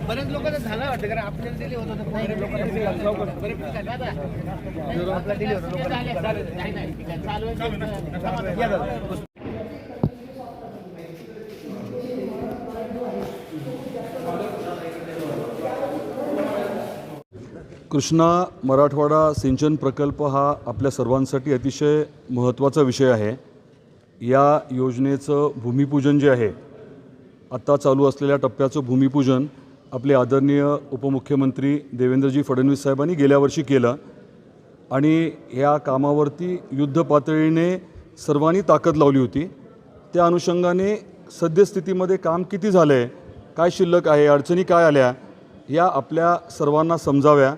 बरेच लोक झाला वाटतं कारण आपल्याला दिले होतं कृष्णा मराठवाडा सिंचन प्रकल्प हा आपल्या सर्वांसाठी अतिशय महत्त्वाचा विषय आहे। या योजनेचं भूमिपूजन जे आहे, आता चालू असलेल्या टप्प्याचं भूमिपूजन आपले आदरणीय उपमुख्यमंत्री देवेंद्रजी फडणवीस साहेबांनी गेल्या वर्षी केलं आणि या कामावरती युद्ध पातळीने सर्वांनी ताकद लावली होती। त्या अनुषंगाने सद्यस्थितीमध्ये काम किती झालं आहे, काय शिल्लक आहे, अडचणी काय आल्या, या आपल्या सर्वांना समजाव्या,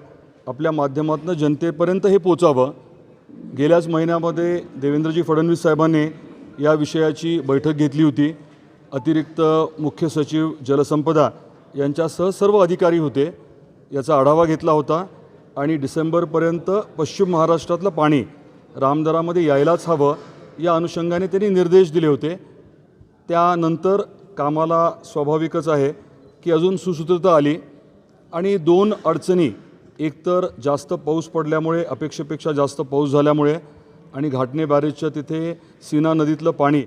आपल्या माध्यमातून जनतेपर्यंत हे पोचावं। गेल्याच महिन्यामध्ये देवेंद्रजी फडणवीस साहेबांनी या विषयाची बैठक घेतली होती। अतिरिक्त मुख्य सचिव जलसंपदा यांच्यासह सर्व अधिकारी होते, याचा आढावा घेतला होता आणि डिसेंबरपर्यंत पश्चिम महाराष्ट्रातलं पाणी रामदरामध्ये यायलाच हवं या अनुषंगाने त्यांनी निर्देश दिले होते। त्यानंतर कामाला स्वाभाविकच आहे की अजून सुसूत्रता आली आणि दोन अडचणी, एकतर जास्त पाऊस पडल्यामुळे, अपेक्षेपेक्षा जास्त पाऊस झाल्यामुळे आणि घाटणे बॅरेजच्या तिथे सीना नदीतलं पाणी